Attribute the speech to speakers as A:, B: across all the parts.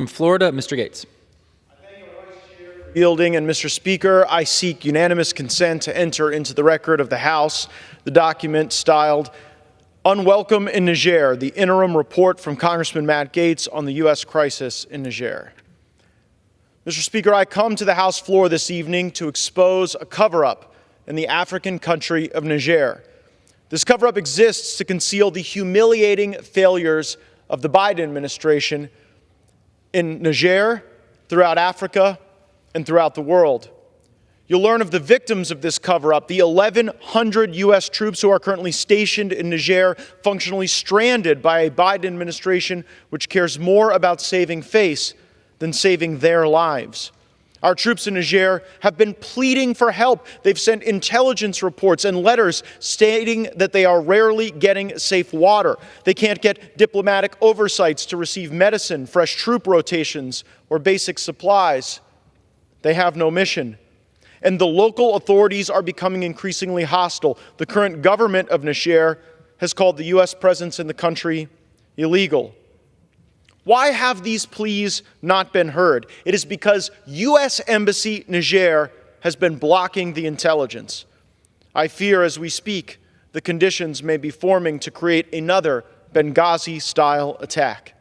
A: From Florida, Mr. Gaetz.
B: Yielding, and Mr. Speaker, I seek unanimous consent to enter into the record of the House the document styled "Unwelcome in Niger," the interim report from Congressman Matt Gaetz on the U.S. crisis in Niger. Mr. Speaker, I come to the House floor this evening to expose a cover-up in the African country of Niger. This cover-up exists to conceal the humiliating failures of the Biden administration in Niger, throughout Africa, and throughout the world. You'll learn of the victims of this cover-up, the 1,100 U.S. troops who are currently stationed in Niger, functionally stranded by a Biden administration which cares more about saving face than saving their lives. Our troops in Niger have been pleading for help. They've sent intelligence reports and letters stating that they are rarely getting safe water. They can't get diplomatic oversights to receive medicine, fresh troop rotations, or basic supplies. They have no mission. And the local authorities are becoming increasingly hostile. The current government of Niger has called the U.S. presence in the country illegal. Why have these pleas not been heard? It is because U.S. Embassy Niger has been blocking the intelligence. I fear as we speak, the conditions may be forming to create another Benghazi-style attack.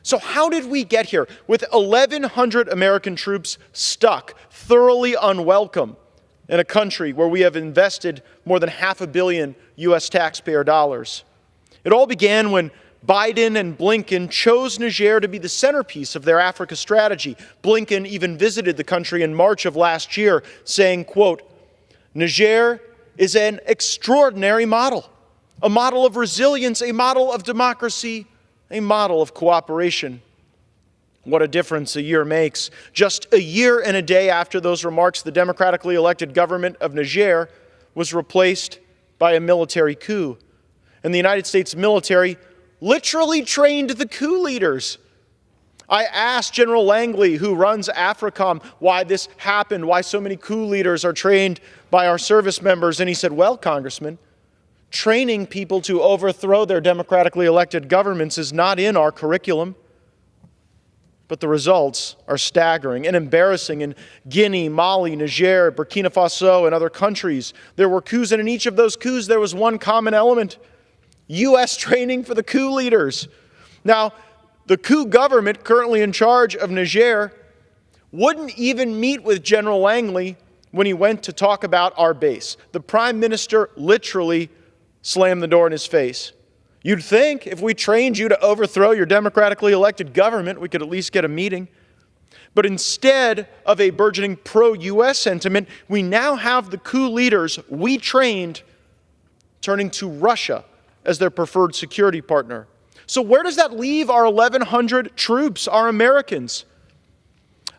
B: So how did we get here? With 1,100 American troops stuck, thoroughly unwelcome, in a country where we have invested more than $500 million U.S. taxpayer dollars. It all began when Biden and Blinken chose Niger to be the centerpiece of their Africa strategy. Blinken even visited the country in March of last year, saying, quote, "Niger is an extraordinary model, a model of resilience, a model of democracy, a model of cooperation." What a difference a year makes. Just a year and a day after those remarks, the democratically elected government of Niger was replaced by a military coup. And the United States military literally trained the coup leaders. I asked General Langley, who runs AFRICOM, why this happened, why so many coup leaders are trained by our service members. And he said, well, Congressman, training people to overthrow their democratically elected governments is not in our curriculum. But the results are staggering and embarrassing. In Guinea, Mali, Niger, Burkina Faso, and other countries, there were coups, and in each of those coups there was one common element: U.S. training for the coup leaders. Now, the coup government currently in charge of Niger wouldn't even meet with General Langley when he went to talk about our base. The Prime Minister literally slammed the door in his face. You'd think if we trained you to overthrow your democratically elected government, we could at least get a meeting. But instead of a burgeoning pro-U.S. sentiment, we now have the coup leaders we trained turning to Russia as their preferred security partner. So where does that leave our 1,100 troops, our Americans?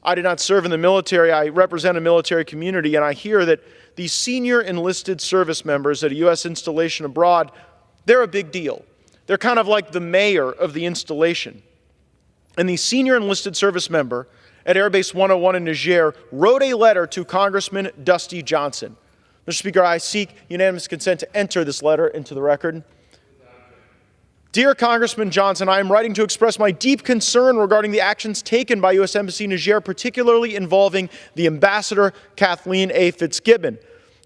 B: I did not serve in the military. I represent a military community, and I hear that these senior enlisted service members at a U.S. installation abroad, they're a big deal. They're kind of like the mayor of the installation. And the senior enlisted service member at Air Base 101 in Niger wrote a letter to Congressman Dusty Johnson. Mr. Speaker, I seek unanimous consent to enter this letter into the record. Dear Congressman Johnson, I am writing to express my deep concern regarding the actions taken by U.S. Embassy Niger, particularly involving the Ambassador Kathleen A. Fitzgibbon.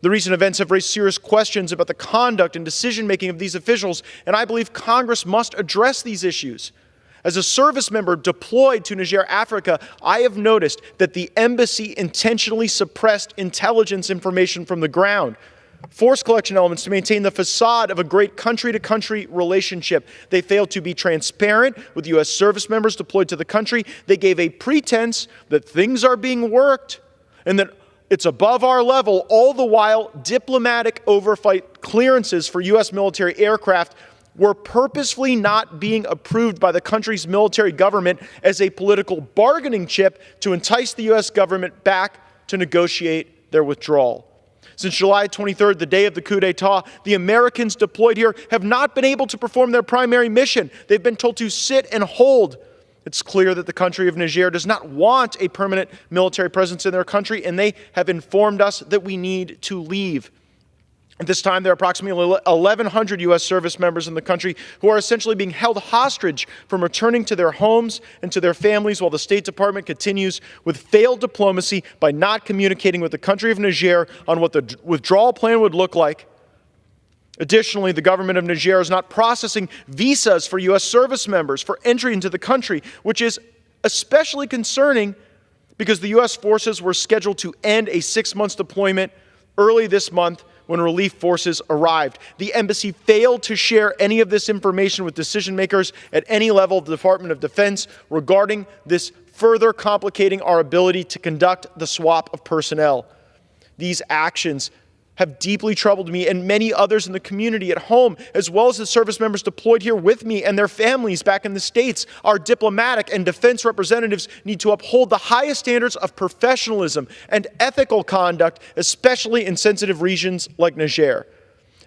B: The recent events have raised serious questions about the conduct and decision-making of these officials, and I believe Congress must address these issues. As a service member deployed to Niger, Africa, I have noticed that the embassy intentionally suppressed intelligence information from the ground, forced collection elements to maintain the facade of a great country-to-country relationship. They failed to be transparent with U.S. service members deployed to the country. They gave a pretense that things are being worked and that it's above our level, all the while diplomatic oversight clearances for U.S. military aircraft were purposefully not being approved by the country's military government as a political bargaining chip to entice the U.S. government back to negotiate their withdrawal. Since July 23rd, the day of the coup d'etat, the Americans deployed here have not been able to perform their primary mission. They've been told to sit and hold. It's clear that the country of Niger does not want a permanent military presence in their country, and they have informed us that we need to leave. At this time, there are approximately 1,100 U.S. service members in the country who are essentially being held hostage from returning to their homes and to their families, while the State Department continues with failed diplomacy by not communicating with the country of Niger on what the withdrawal plan would look like. Additionally, the government of Niger is not processing visas for U.S. service members for entry into the country, which is especially concerning because the U.S. forces were scheduled to end a 6-month deployment early this month when relief forces arrived. The embassy failed to share any of this information with decision makers at any level of the Department of Defense regarding this, further complicating our ability to conduct the swap of personnel. These actions have deeply troubled me and many others in the community at home, as well as the service members deployed here with me and their families back in the States. Our diplomatic and defense representatives need to uphold the highest standards of professionalism and ethical conduct, especially in sensitive regions like Niger.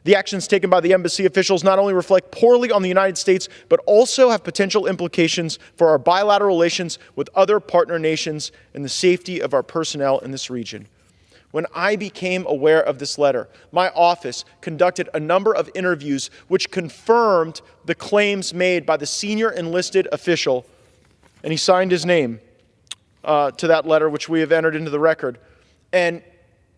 B: The actions taken by the embassy officials not only reflect poorly on the United States, but also have potential implications for our bilateral relations with other partner nations and the safety of our personnel in this region. When I became aware of this letter, my office conducted a number of interviews which confirmed the claims made by the senior enlisted official, and he signed his name to that letter, which we have entered into the record. And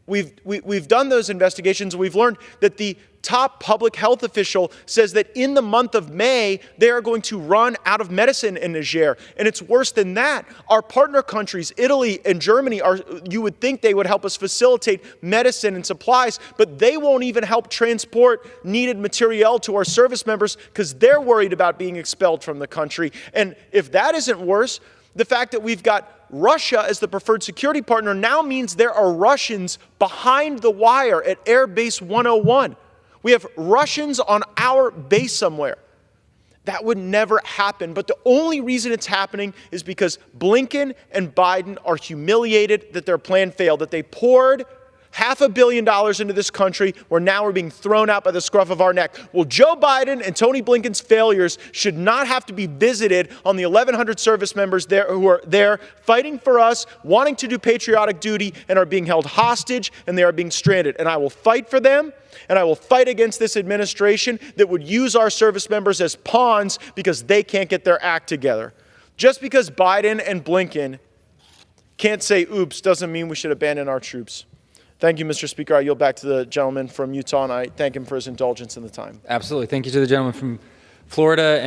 B: we've done those investigations. We've learned that the top public health official says that in the month of May, they are going to run out of medicine in Niger. And it's worse than that. Our partner countries, Italy and Germany, you would think they would help us facilitate medicine and supplies, but they won't even help transport needed materiel to our service members because they're worried about being expelled from the country. And if that isn't worse, the fact that we've got Russia as the preferred security partner now means there are Russians behind the wire at Air Base 101. We have Russians on our base somewhere. That would never happen. But the only reason it's happening is because Blinken and Biden are humiliated that their plan failed, that they poured $500 million into this country where now we're being thrown out by the scruff of our neck. Well, Joe Biden and Tony Blinken's failures should not have to be visited on the 1,100 service members there who are there fighting for us, wanting to do patriotic duty, and are being held hostage, and they are being stranded. And I will fight for them, and I will fight against this administration that would use our service members as pawns because they can't get their act together. Just because Biden and Blinken can't say oops doesn't mean we should abandon our troops. Thank you, Mr. Speaker. I yield back to the gentleman from Utah, and I thank him for his indulgence in the time.
A: Absolutely. Thank you to the gentleman from Florida.